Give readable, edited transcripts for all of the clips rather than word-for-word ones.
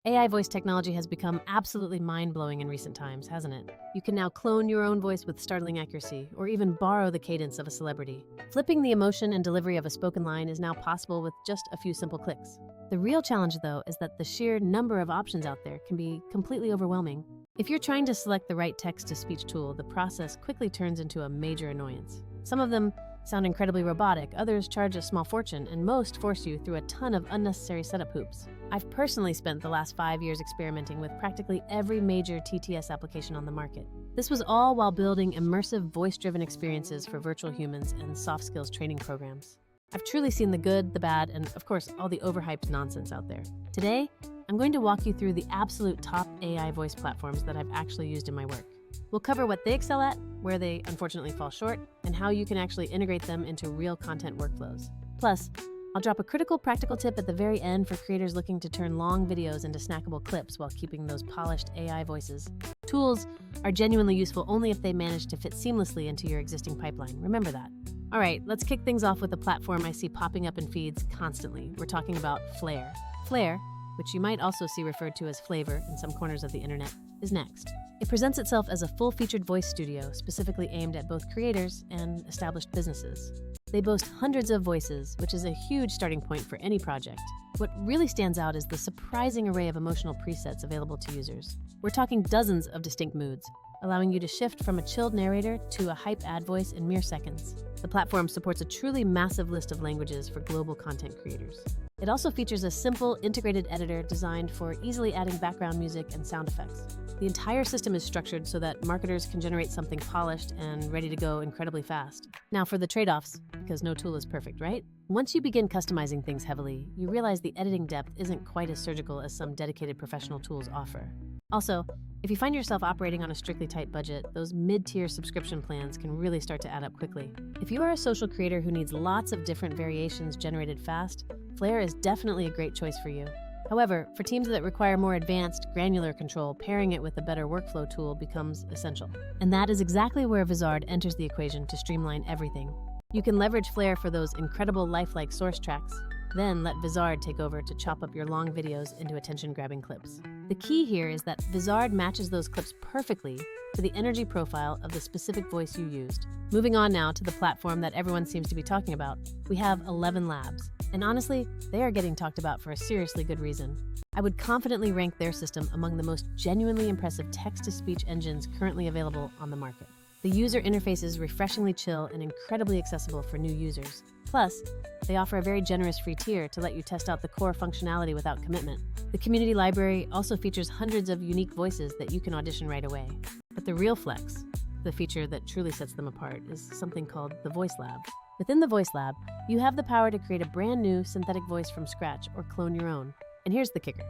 AI voice technology has become absolutely mind-blowing in recent times, hasn't it? You can now clone your own voice with startling accuracy, or even borrow the cadence of a celebrity. Flipping the emotion and delivery of a spoken line is now possible with just a few simple clicks. The real challenge, though, is that the sheer number of options out there can be completely overwhelming. If you're trying to select the right text-to-speech tool, the process quickly turns into a major annoyance. Some of them sound incredibly robotic, others charge a small fortune, and most force you through a ton of unnecessary setup hoops. I've personally spent the last 5 years experimenting with practically every major TTS application on the market. This was all while building immersive voice-driven experiences for virtual humans and soft skills training programs. I've truly seen the good, the bad, and of course, all the overhyped nonsense out there. Today, I'm going to walk you through the absolute top AI voice platforms that I've actually used in my work. We'll cover what they excel at, where they unfortunately fall short, and how you can actually integrate them into real content workflows. Plus, I'll drop a critical practical tip at the very end for creators looking to turn long videos into snackable clips while keeping those polished AI voices. Tools are genuinely useful only if they manage to fit seamlessly into your existing pipeline. Remember that. All right, let's kick things off with a platform I see popping up in feeds constantly. We're talking about Flair. Flair, which you might also see referred to as Flavor in some corners of the internet, is next. It presents itself as a full-featured voice studio specifically aimed at both creators and established businesses. They boast hundreds of voices, which is a huge starting point for any project. What really stands out is the surprising array of emotional presets available to users. We're talking dozens of distinct moods, allowing you to shift from a chilled narrator to a hype ad voice in mere seconds. The platform supports a truly massive list of languages for global content creators. It also features a simple, integrated editor designed for easily adding background music and sound effects. The entire system is structured so that marketers can generate something polished and ready to go incredibly fast. Now for the trade-offs, because no tool is perfect, right? Once you begin customizing things heavily, you realize the editing depth isn't quite as surgical as some dedicated professional tools offer. Also, if you find yourself operating on a strictly tight budget, those mid-tier subscription plans can really start to add up quickly. If you are a social creator who needs lots of different variations generated fast, Flair is definitely a great choice for you. However, for teams that require more advanced, granular control, pairing it with a better workflow tool becomes essential. And that is exactly where Vizard enters the equation to streamline everything. You can leverage Flair for those incredible lifelike source tracks, then let Vizard take over to chop up your long videos into attention-grabbing clips. The key here is that Vizard matches those clips perfectly to the energy profile of the specific voice you used. Moving on now to the platform that everyone seems to be talking about, we have 11 Labs. And honestly, they are getting talked about for a seriously good reason. I would confidently rank their system among the most genuinely impressive text-to-speech engines currently available on the market. The user interface is refreshingly chill and incredibly accessible for new users. Plus, they offer a very generous free tier to let you test out the core functionality without commitment. The community library also features hundreds of unique voices that you can audition right away. But the real flex, the feature that truly sets them apart, is something called the Voice Lab. Within the Voice Lab, you have the power to create a brand new synthetic voice from scratch or clone your own. And here's the kicker.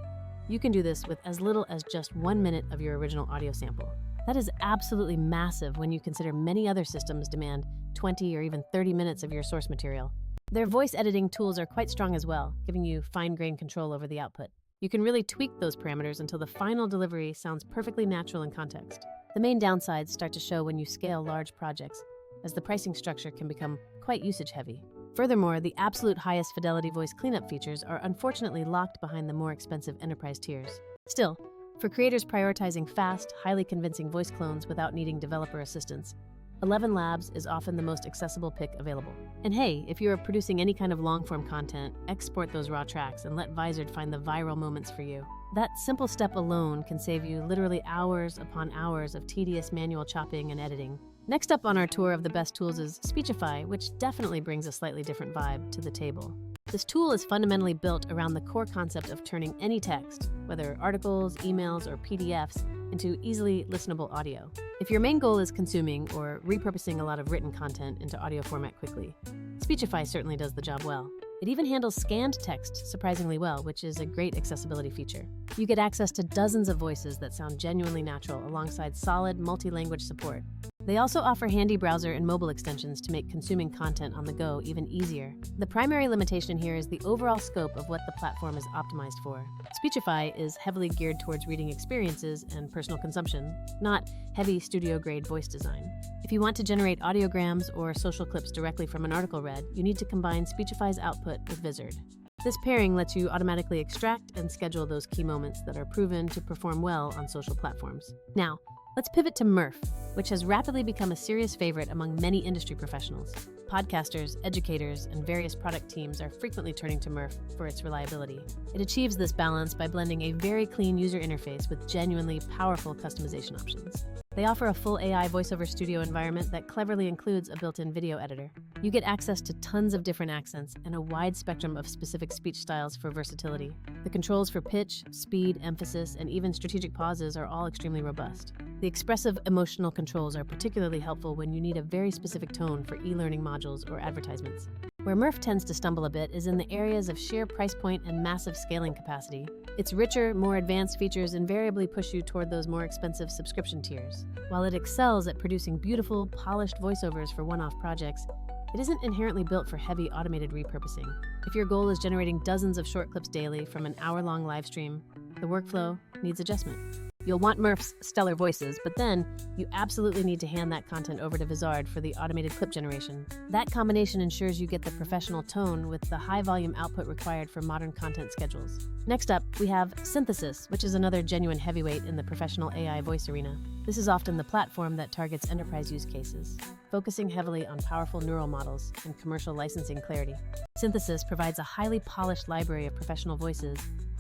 You can do this with as little as just 1 minute of your original audio sample. That is absolutely massive when you consider many other systems demand 20 or even 30 minutes of your source material. Their voice editing tools are quite strong as well, giving you fine-grained control over the output. You can really tweak those parameters until the final delivery sounds perfectly natural in context. The main downsides start to show when you scale large projects, as the pricing structure can become quite usage-heavy. Furthermore, the absolute highest fidelity voice cleanup features are unfortunately locked behind the more expensive enterprise tiers. Still, for creators prioritizing fast, highly convincing voice clones without needing developer assistance, 11 Labs is often the most accessible pick available. And hey, if you are producing any kind of long-form content, export those raw tracks and let Vizard find the viral moments for you. That simple step alone can save you literally hours upon hours of tedious manual chopping and editing. Next up on our tour of the best tools is Speechify, which definitely brings a slightly different vibe to the table. This tool is fundamentally built around the core concept of turning any text, whether articles, emails, or PDFs, into easily listenable audio. If your main goal is consuming or repurposing a lot of written content into audio format quickly, Speechify certainly does the job well. It even handles scanned text surprisingly well, which is a great accessibility feature. You get access to dozens of voices that sound genuinely natural alongside solid multi-language support. They also offer handy browser and mobile extensions to make consuming content on the go even easier. The primary limitation here is the overall scope of what the platform is optimized for. Speechify is heavily geared towards reading experiences and personal consumption, not heavy studio-grade voice design. If you want to generate audiograms or social clips directly from an article read, you need to combine Speechify's output with Vizard. This pairing lets you automatically extract and schedule those key moments that are proven to perform well on social platforms. Now, let's pivot to Murph, which has rapidly become a serious favorite among many industry professionals. Podcasters, educators, and various product teams are frequently turning to Murph for its reliability. It achieves this balance by blending a very clean user interface with genuinely powerful customization options. They offer a full AI voiceover studio environment that cleverly includes a built-in video editor. You get access to tons of different accents and a wide spectrum of specific speech styles for versatility. The controls for pitch, speed, emphasis, and even strategic pauses are all extremely robust. The expressive emotional controls are particularly helpful when you need a very specific tone for e-learning modules or advertisements. Where Murph tends to stumble a bit is in the areas of sheer price point and massive scaling capacity. Its richer, more advanced features invariably push you toward those more expensive subscription tiers. While it excels at producing beautiful, polished voiceovers for one-off projects, it isn't inherently built for heavy automated repurposing. If your goal is generating dozens of short clips daily from an hour-long live stream, the workflow needs adjustment. You'll want Murph's stellar voices, but then you absolutely need to hand that content over to Vizard for the automated clip generation. That combination ensures you get the professional tone with the high-volume output required for modern content schedules. Next up, we have Synthesis, which is another genuine heavyweight in the professional AI voice arena. This is often the platform that targets enterprise use cases, focusing heavily on powerful neural models and commercial licensing clarity. Synthesis provides a highly polished library of professional voices,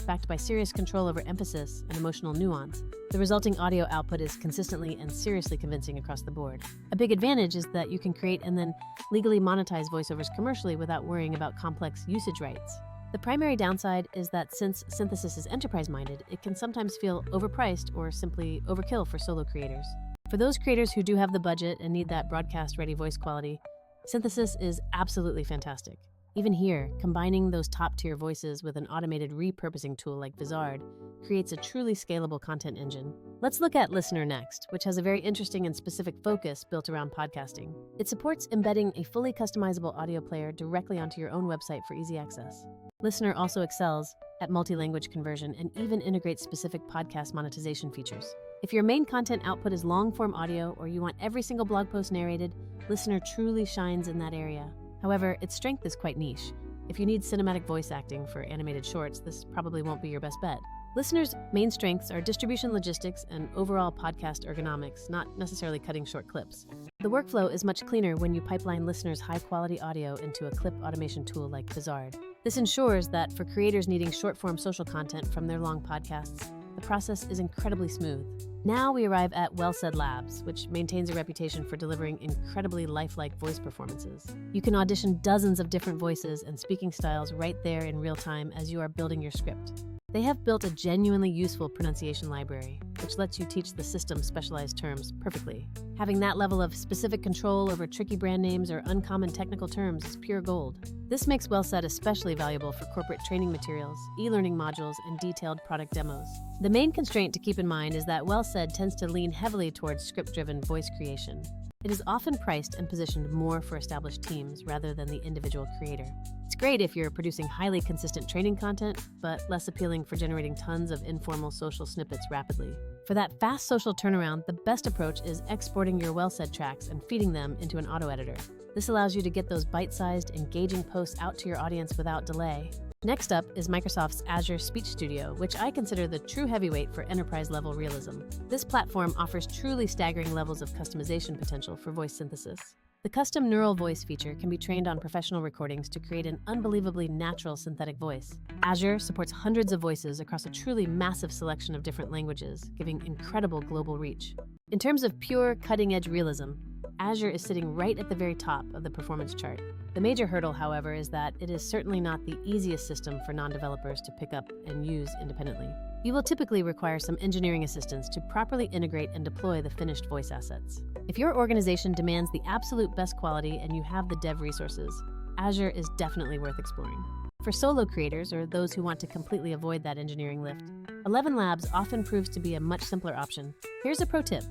backed by serious control over emphasis and emotional nuance. The resulting audio output is consistently and seriously convincing across the board. A big advantage is that you can create and then legally monetize voiceovers commercially without worrying about complex usage rights. The primary downside is that since Synthesis is enterprise-minded, it can sometimes feel overpriced or simply overkill for solo creators. For those creators who do have the budget and need that broadcast-ready voice quality, Synthesis is absolutely fantastic. Even here, combining those top-tier voices with an automated repurposing tool like Vizard creates a truly scalable content engine. Let's look at Listener next, which has a very interesting and specific focus built around podcasting. It supports embedding a fully customizable audio player directly onto your own website for easy access. Listener also excels at multi-language conversion and even integrates specific podcast monetization features. If your main content output is long-form audio or you want every single blog post narrated, Listener truly shines in that area. However, its strength is quite niche. If you need cinematic voice acting for animated shorts, this probably won't be your best bet. Listener's main strengths are distribution logistics and overall podcast ergonomics, not necessarily cutting short clips. The workflow is much cleaner when you pipeline Listener's high-quality audio into a clip automation tool like Vizard. This ensures that for creators needing short-form social content from their long podcasts, the process is incredibly smooth. Now we arrive at Well Said Labs, which maintains a reputation for delivering incredibly lifelike voice performances. You can audition dozens of different voices and speaking styles right there in real time as you are building your script. They have built a genuinely useful pronunciation library, which lets you teach the system specialized terms perfectly. Having that level of specific control over tricky brand names or uncommon technical terms is pure gold. This makes Well Said especially valuable for corporate training materials, e-learning modules, and detailed product demos. The main constraint to keep in mind is that Well Said tends to lean heavily towards script-driven voice creation. It is often priced and positioned more for established teams rather than the individual creator. It's great if you're producing highly consistent training content, but less appealing for generating tons of informal social snippets rapidly. For that fast social turnaround, the best approach is exporting your Well Said tracks and feeding them into an auto editor. This allows you to get those bite-sized, engaging posts out to your audience without delay. Next up is Microsoft's Azure Speech Studio, which I consider the true heavyweight for enterprise-level realism. This platform offers truly staggering levels of customization potential for voice synthesis. The custom neural voice feature can be trained on professional recordings to create an unbelievably natural synthetic voice. Azure supports hundreds of voices across a truly massive selection of different languages, giving incredible global reach. In terms of pure cutting-edge realism, Azure is sitting right at the very top of the performance chart. The major hurdle, however, is that it is certainly not the easiest system for non-developers to pick up and use independently. You will typically require some engineering assistance to properly integrate and deploy the finished voice assets. If your organization demands the absolute best quality and you have the dev resources, Azure is definitely worth exploring. For solo creators or those who want to completely avoid that engineering lift, 11 Labs often proves to be a much simpler option. Here's a pro tip.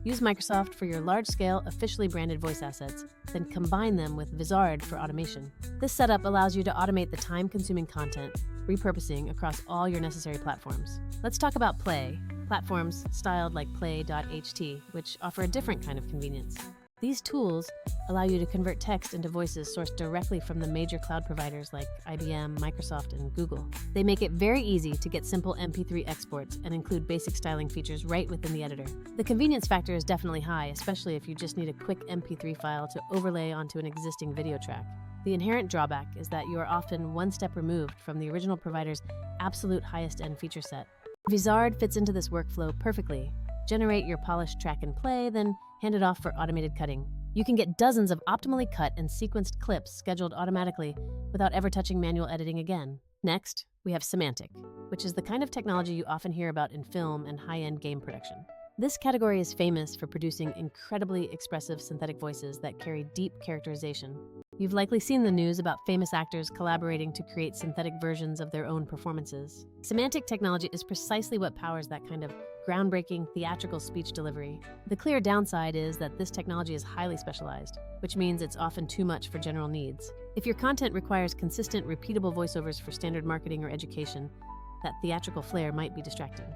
Use Microsoft for your large-scale, officially branded voice assets, then combine them with Vizard for automation. This setup allows you to automate the time-consuming content, repurposing across all your necessary platforms. Let's talk about Play, platforms styled like play.ht, which offer a different kind of convenience. These tools allow you to convert text into voices sourced directly from the major cloud providers like IBM, Microsoft, and Google. They make it very easy to get simple MP3 exports and include basic styling features right within the editor. The convenience factor is definitely high, especially if you just need a quick MP3 file to overlay onto an existing video track. The inherent drawback is that you are often one step removed from the original provider's absolute highest-end feature set. Vizard fits into this workflow perfectly. Generate your polished track and play, then hand it off for automated cutting. You can get dozens of optimally cut and sequenced clips scheduled automatically without ever touching manual editing again. Next, we have semantic, which is the kind of technology you often hear about in film and high-end game production. This category is famous for producing incredibly expressive synthetic voices that carry deep characterization. You've likely seen the news about famous actors collaborating to create synthetic versions of their own performances. Semantic technology is precisely what powers that kind of groundbreaking theatrical speech delivery. The clear downside is that this technology is highly specialized, which means it's often too much for general needs. If your content requires consistent, repeatable voiceovers for standard marketing or education, that theatrical flair might be distracting.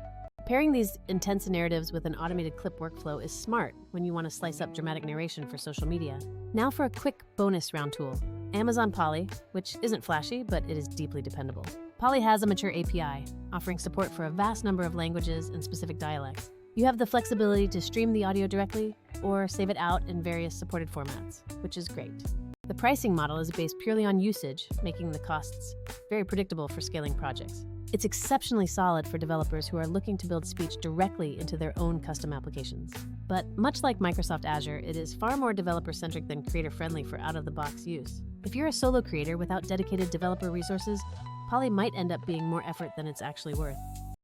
Pairing these intense narratives with an automated clip workflow is smart when you want to slice up dramatic narration for social media. Now for a quick bonus round tool. Amazon Polly, which isn't flashy, but it is deeply dependable. Polly has a mature API, offering support for a vast number of languages and specific dialects. You have the flexibility to stream the audio directly or save it out in various supported formats, which is great. The pricing model is based purely on usage, making the costs very predictable for scaling projects. It's exceptionally solid for developers who are looking to build speech directly into their own custom applications. But much like Microsoft Azure, it is far more developer-centric than creator-friendly for out-of-the-box use. If you're a solo creator without dedicated developer resources, Polly might end up being more effort than it's actually worth.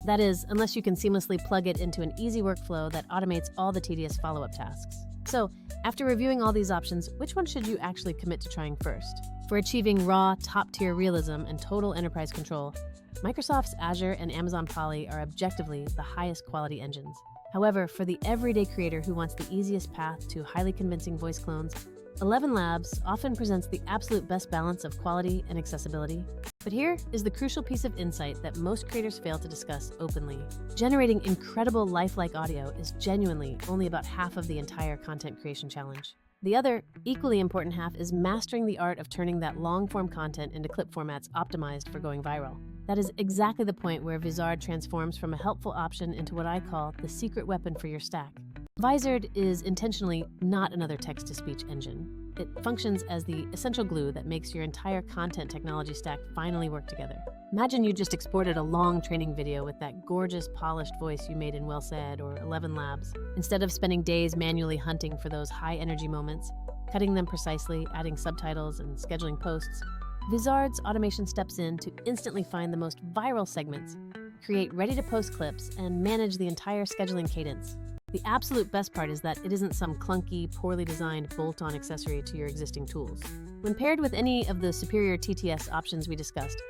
That is, unless you can seamlessly plug it into an easy workflow that automates all the tedious follow-up tasks. So, after reviewing all these options, which one should you actually commit to trying first? For achieving raw, top-tier realism and total enterprise control, Microsoft's Azure and Amazon Polly are objectively the highest quality engines. However, for the everyday creator who wants the easiest path to highly convincing voice clones, 11 Labs often presents the absolute best balance of quality and accessibility. But here is the crucial piece of insight that most creators fail to discuss openly. Generating incredible lifelike audio is genuinely only about half of the entire content creation challenge. The other, equally important half is mastering the art of turning that long-form content into clip formats optimized for going viral. That is exactly the point where Vizard transforms from a helpful option into what I call the secret weapon for your stack. Vizard is intentionally not another text-to-speech engine. It functions as the essential glue that makes your entire content technology stack finally work together. Imagine you just exported a long training video with that gorgeous, polished voice you made in Well Said or 11 Labs. Instead of spending days manually hunting for those high-energy moments, cutting them precisely, adding subtitles, and scheduling posts, Vizard's automation steps in to instantly find the most viral segments, create ready-to-post clips, and manage the entire scheduling cadence. The absolute best part is that it isn't some clunky, poorly designed bolt-on accessory to your existing tools. When paired with any of the superior TTS options we discussed,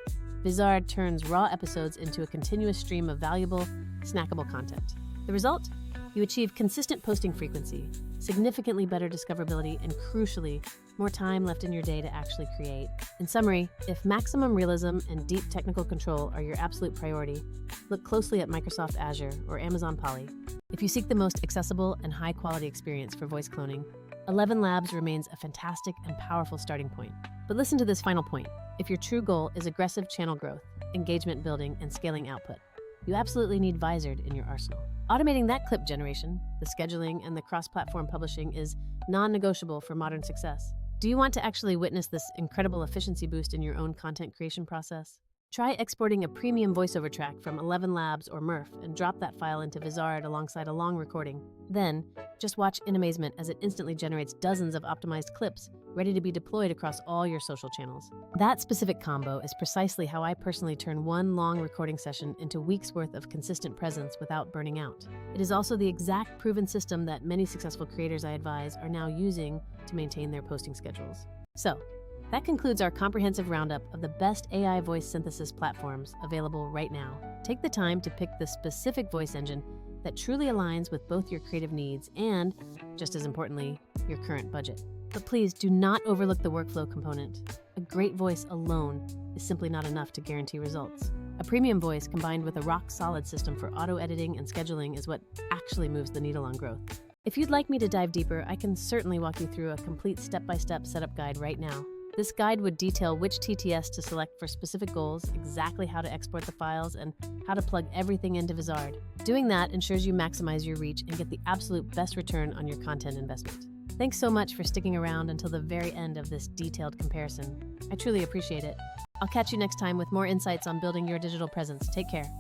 Vizard turns raw episodes into a continuous stream of valuable, snackable content. The result? You achieve consistent posting frequency, significantly better discoverability, and crucially, more time left in your day to actually create. In summary, if maximum realism and deep technical control are your absolute priority, look closely at Microsoft Azure or Amazon Polly. If you seek the most accessible and high-quality experience for voice cloning, 11 Labs remains a fantastic and powerful starting point. But listen to this final point. If your true goal is aggressive channel growth, engagement building, and scaling output, you absolutely need Vizard in your arsenal. Automating that clip generation, the scheduling, and the cross-platform publishing is non-negotiable for modern success. Do you want to actually witness this incredible efficiency boost in your own content creation process? Try exporting a premium voiceover track from 11 Labs or Murph and drop that file into Vizard alongside a long recording. Then, just watch in amazement as it instantly generates dozens of optimized clips ready to be deployed across all your social channels. That specific combo is precisely how I personally turn one long recording session into weeks' worth of consistent presence without burning out. It is also the exact proven system that many successful creators I advise are now using to maintain their posting schedules. So, that concludes our comprehensive roundup of the best AI voice synthesis platforms available right now. Take the time to pick the specific voice engine that truly aligns with both your creative needs and, just as importantly, your current budget. But please do not overlook the workflow component. A great voice alone is simply not enough to guarantee results. A premium voice combined with a rock-solid system for auto-editing and scheduling is what actually moves the needle on growth. If you'd like me to dive deeper, I can certainly walk you through a complete step-by-step setup guide right now. This guide would detail which TTS to select for specific goals, exactly how to export the files, and how to plug everything into Vizard. Doing that ensures you maximize your reach and get the absolute best return on your content investment. Thanks so much for sticking around until the very end of this detailed comparison. I truly appreciate it. I'll catch you next time with more insights on building your digital presence. Take care.